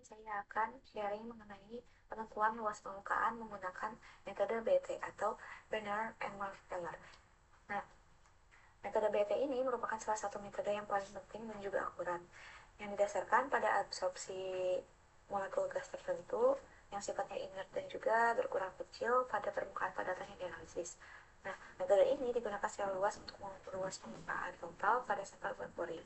saya akan sharing mengenai penentuan luas permukaan menggunakan metode BT atau Banner and Marteller. Nah, metode BT ini merupakan salah satu metode yang paling penting dan juga akurat, yang didasarkan pada absorpsi molekul gas tertentu yang sifatnya inert dan juga berkurang kecil pada permukaan padatan yang dianalisis. Nah, metode ini digunakan secara luas untuk mengukur luas permukaan total pada sampel merkuri.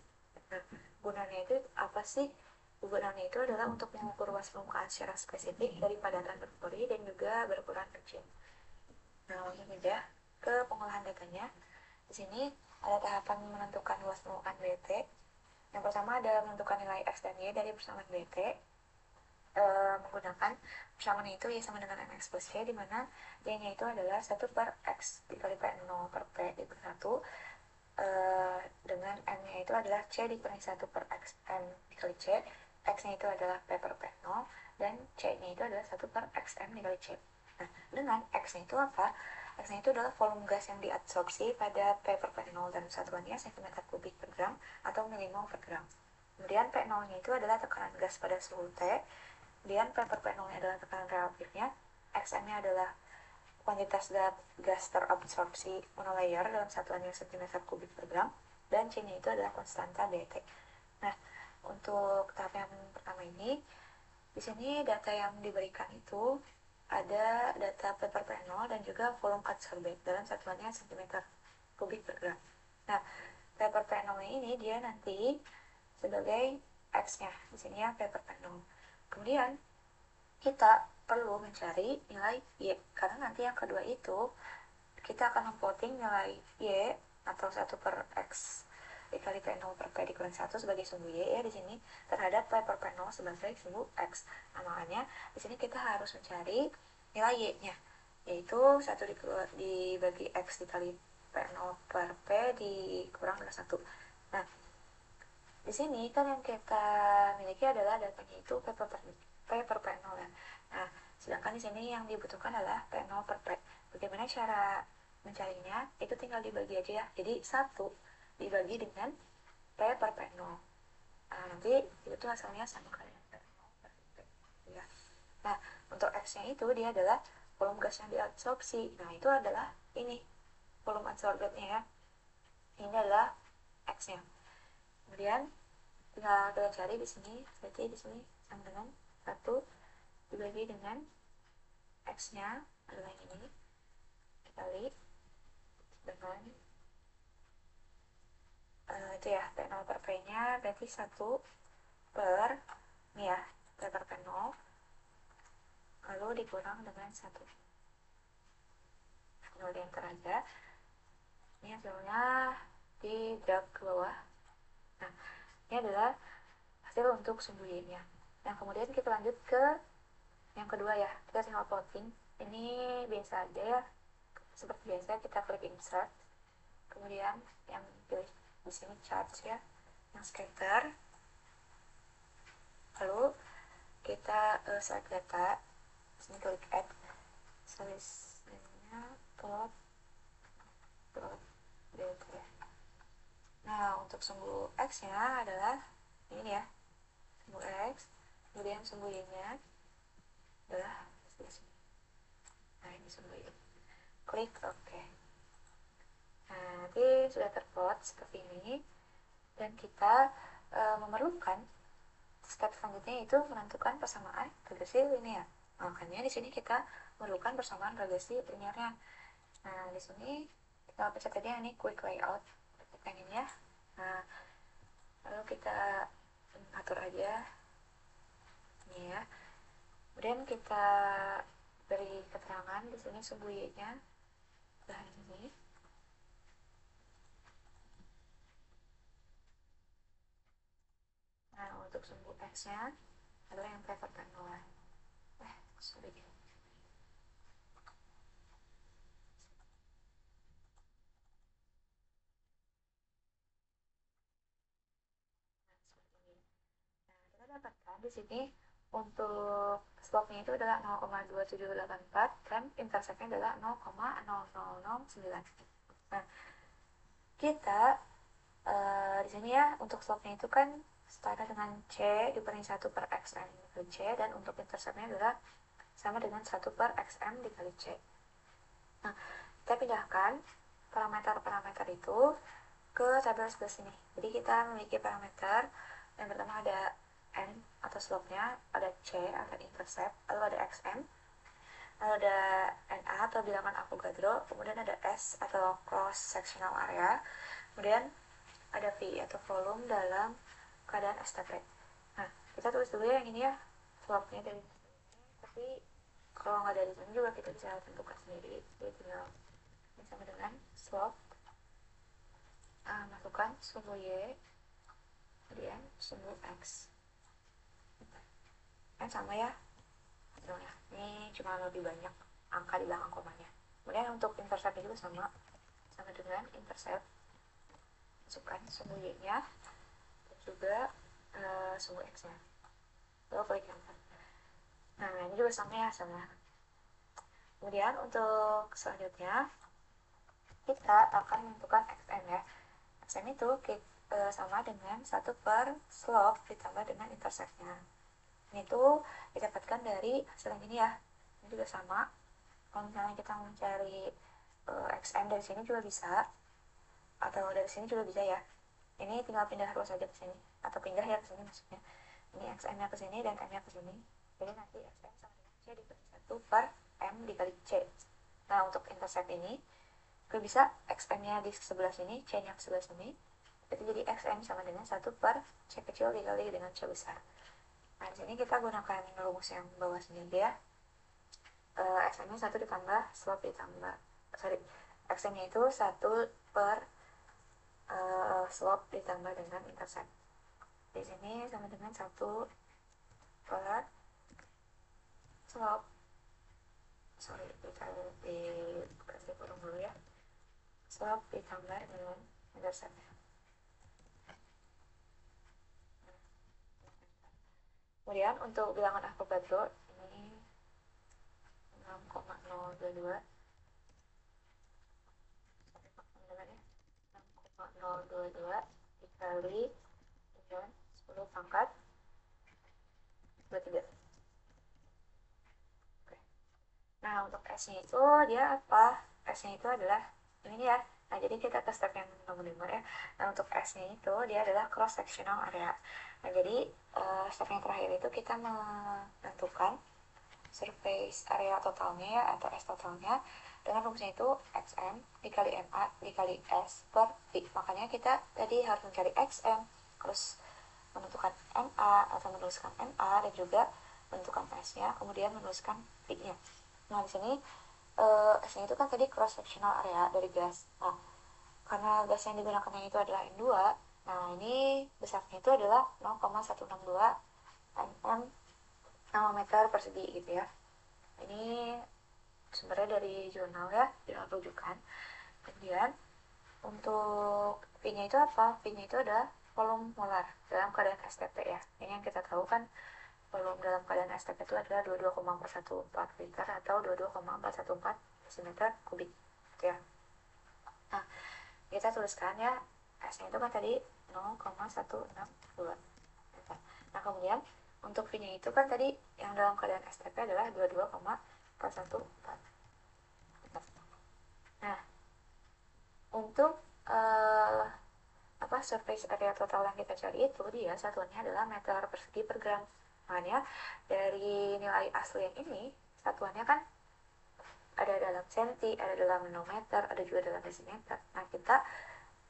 Nah, gunanya itu apa sih? Gunanya itu adalah untuk mengukur luas permukaan secara spesifik dari padatan merkuri dan juga berkurang kecil. Nah, langsung saja ke pengolahan datanya. Di sini ada tahapan menentukan luas permukaan BT. Yang pertama adalah menentukan nilai X dan Y dari persamaan BT menggunakan persamaan itu Y sama dengan MX plus Y, di mana Y-nya itu adalah 1 per X dikali P0 per P dikali 1, dengan M-nya itu adalah C dikurangi 1 per X M dikali C, X-nya itu adalah P per P0, dan C-nya itu adalah 1 per XM dikali C. Nah, dengan X-nya itu apa? X-nya itu adalah volume gas yang diabsorpsi pada P per P0 dan satuannya cm kubik per gram atau milimol per gram. Kemudian P0-nya itu adalah tekanan gas pada suhu T, kemudian P per P0-nya adalah tekanan relatifnya, XM-nya adalah kuantitas gas terabsorpsi monolayer dalam satuannya cm kubik per gram, dan C-nya itu adalah konstanta dt. Nah, untuk tahap yang pertama ini, di sini data yang diberikan itu ada data P per P0 dan juga volume adsorbed dalam satuannya cm kubik per gram. Nah, P per P0 ini dia nanti sebagai X-nya, di sini ya P per P0. Kemudian kita perlu mencari nilai Y, karena nanti yang kedua itu kita akan memplotting nilai Y atau 1 per X dikali P0 per P dikurangi 1 sebagai sumbu Y ya di sini terhadap P per P0 sebagai sumbu X. Nah, makanya di sini kita harus mencari nilai Y-nya, yaitu 1 dibagi X dikali P0 per P dikurang dengan 1. Nah, di sini kan yang kita miliki adalah datanya itu P per P0 ya. Nah, sedangkan di sini yang dibutuhkan adalah P0 per P. Bagaimana cara mencarinya? Itu tinggal dibagi aja ya. Jadi 1 dibagi dengan P per P0. Nah, nanti itu hasilnya sama kayak P0 per P. Ya. Nah, untuk X-nya itu dia adalah volume gas yang diabsorpsi. Nah, itu adalah ini volume adsorbednya ya. Ini adalah X-nya. Kemudian tinggal kita cari di sini, berarti di sini sama dengan 1 dibagi dengan X-nya adalah ini dikali dengan itu ya P0 per P-nya berarti 1 per ini ya P per P0 lalu dikurang dengan 1 kemudian teraja ini hasilnya di drag ke bawah. Nah, ini adalah hasil untuk sumbu Y-nya. Nah, kemudian kita lanjut ke yang kedua ya, kita tinggal plotting. Ini biasa aja ya, seperti biasa kita klik insert, kemudian yang pilih di sini charge ya, yang scatter, lalu kita select data, di sini klik add, tulisannya plot data. Nah, untuk sumbu X nya adalah ini ya, sumbu X, kemudian sumbu Y nya adalah di sini. Nah, ini sumbu Y. Klik OK. Nah, nanti sudah terplot seperti ini, dan kita memerlukan step selanjutnya itu menentukan persamaan regresi linear. Makanya di sini kita memerlukan persamaan regresi linearnya. Nah, di sini kita pencet aja ini quick layout, tekan ini ya. Nah, lalu kita atur aja ini ya. Kemudian kita beri keterangan di sini sumbu Y-nya nah ini. Nah, untuk sumbu X-nya adalah yang P per P0. Sorry. Kita dapatkan di sini untuk slope-nya itu adalah 0,2784 dan intercept-nya adalah 0,0009. Nah, kita di sini ya untuk slope-nya itu kan setara dengan C dikurangi 1 per XM dikali C, dan untuk interceptnya adalah sama dengan 1 per XM dikali C. Nah, kita pindahkan parameter-parameter itu ke tabel sebelah sini. Jadi kita memiliki parameter yang pertama ada N atau slope-nya, ada C atau intercept, lalu ada XM, lalu ada NA atau bilangan Avogadro, kemudian ada S atau cross sectional area, kemudian ada V atau volume dalam keadaan STP. Nah, kita tulis dulu ya yang ini ya, slope-nya dari sini. Tapi kalau nggak dari sini juga kita bisa tentukan sendiri. Jadi tinggal ini sama dengan slope, masukkan sumbu Y, kemudian sumbu X. Kan sama ya hasilnya. Ini cuma lebih banyak angka di belakang komanya. Kemudian untuk intercept juga sama dengan intercept, masukkan sumbu Y-nya dan juga sumbu X-nya. Lalu klik enter. Nah, ini juga sama ya, sama. Kemudian untuk selanjutnya kita akan menentukan XM ya. XM itu sama dengan 1 per slope ditambah dengan interceptnya. Ini tuh didapatkan dari hasil yang ini ya. Ini juga sama. Kalau misalnya kita mencari XM dari sini juga bisa, atau dari sini juga bisa ya. Ini tinggal pindah terus saja ke sini, atau pindah ya ke sini maksudnya. Ini XM-nya ke sini dan M-nya ke sini. Jadi nanti XM sama dengan C dikali 1 per M dikali C. Nah, untuk intercept ini juga bisa XM-nya di sebelah sini, C-nya ke sebelah sini. Itu jadi XM sama dengan 1 per C kecil dikali dengan C besar. Nah, di sini kita gunakan rumus yang bawah sendiri ya. XM-nya 1 ditambah slope ditambah, XM-nya itu 1 per slope ditambah dengan intercept. Di sini sama dengan 1 per slope. Kita dikasih kurung dulu ya. Slope ditambah dengan intercept. Kemudian untuk bilangan Avogadro ini 6,022 dikali dengan 10 pangkat 23. Oke. Nah, untuk S-nya itu dia apa? S-nya itu adalah ini ya. Nah, jadi kita ke step yang nomor 5 ya. Nah, untuk S-nya itu dia adalah cross sectional area. Nah, jadi step yang terakhir itu kita menentukan surface area totalnya ya, atau S totalnya, dengan rumusnya itu XM dikali MA dikali S per V. Makanya kita tadi harus mencari XM, terus menentukan MA atau menuliskan MA, dan juga menentukan S-nya, kemudian menuliskan V-nya. Nah, di sini S-nya itu kan tadi cross sectional area dari gas. Nah, karena gas yang digunakan yang itu adalah N2, nah ini besarnya itu adalah 0,162 mm nanometer persegi gitu ya. Ini sebenarnya dari jurnal ya, jurnal rujukan. Kemudian untuk V-nya itu apa? V-nya itu adalah volume molar dalam keadaan STP ya. Ini yang kita tahu kan, volume dalam keadaan STP itu adalah 22,414 liter atau 22,414 desimeter kubik gitu ya. Nah, kita tuliskan ya, S-nya itu kan tadi 0,162. Nah, kemudian untuk V-nya itu kan tadi yang dalam keadaan STP adalah 22,414. Nah, untuk surface area total yang kita cari itu dia satuannya adalah meter persegi per gram. Makanya dari nilai asli yang ini satuannya kan ada dalam senti, ada dalam nanometer, ada juga dalam desimeter. Nah, kita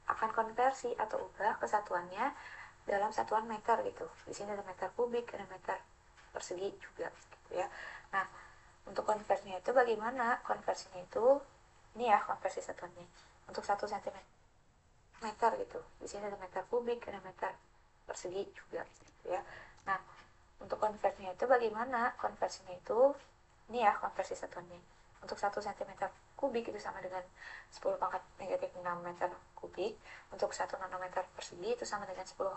akan konversi atau ubah kesatuannya dalam satuan meter gitu. Di sini ada meter kubik, ada meter persegi juga gitu ya. Nah, untuk konversinya itu bagaimana? Konversinya itu ini ya konversi satuannya. Untuk 1 cm meter gitu. Di sini ada meter kubik, ada meter persegi juga gitu ya. Nah, untuk konversinya itu bagaimana? Konversinya itu ini ya konversi satuannya. Untuk 1 cm kubik itu sama dengan 10 pangkat negatif 6 meter kubik. Untuk 1 nanometer persegi itu sama dengan 10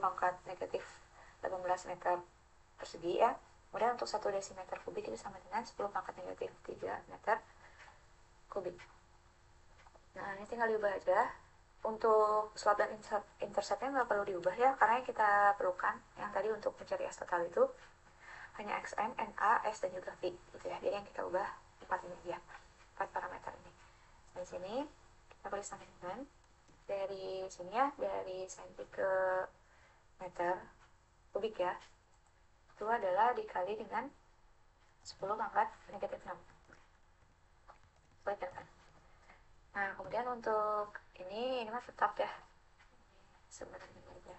pangkat negatif 18 meter persegi ya. Kemudian untuk 1 desimeter kubik itu sama dengan 10 pangkat negatif 3 meter kubik. Nah, ini tinggal diubah aja untuk slot dan interceptnya nggak perlu diubah ya, karena yang kita perlukan yang tadi untuk mencari S total itu hanya XN, NA, S, dan juga V gitu ya. Jadi yang kita ubah 4 ini ya, 4 parameter ini. Di sini kita tulis dengan dari sini ya, dari senti ke meter kubik ya, itu adalah dikali dengan 10 pangkat negatif 6. Kan? Nah, kemudian untuk ini mah tetap ya, sebenarnya aja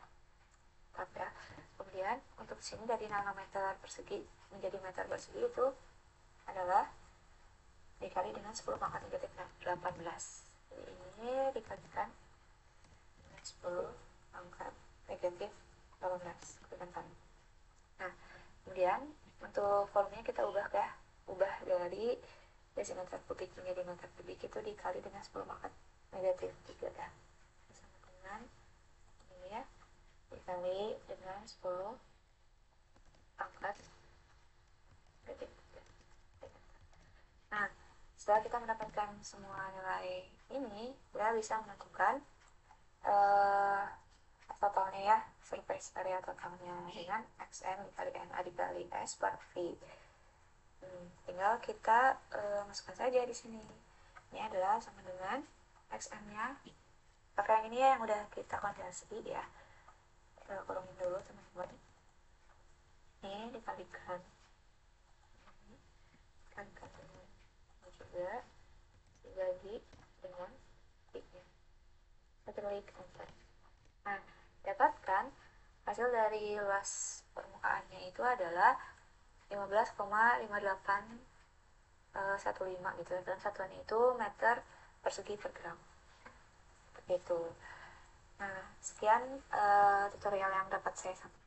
tetap ya. Kemudian untuk sini dari nanometer persegi menjadi meter persegi itu adalah dikali dengan 10 pangkat negatif 18. Jadi ini dikalikan dengan 10 pangkat negatif 18. Nah, kemudian untuk volumenya kita ubah ya, ubah dari desimeter kubik menjadi meter kubik itu dikali dengan 10 pangkat negatif 3 ya, sama dengan ini ya, dikali dengan 10 pangkat negatif 3. Nah, setelah kita mendapatkan semua nilai ini, kita bisa menentukan totalnya ya, surface area totalnya dengan XN dikali NA dikali S per V. Tinggal kita masukkan saja di sini. Ini adalah sama dengan XN-nya. Pakai yang ini ya, yang udah kita konversi ya. Kita kurungin dulu teman-teman. Ini dikalikan dengan juga dibagi dengan V-nya. Kita klik enter. Nah, dapatkan hasil dari luas permukaannya itu adalah 15,5815 gitu, dan satuannya itu meter persegi per gram begitu. Nah, sekian tutorial yang dapat saya sampaikan.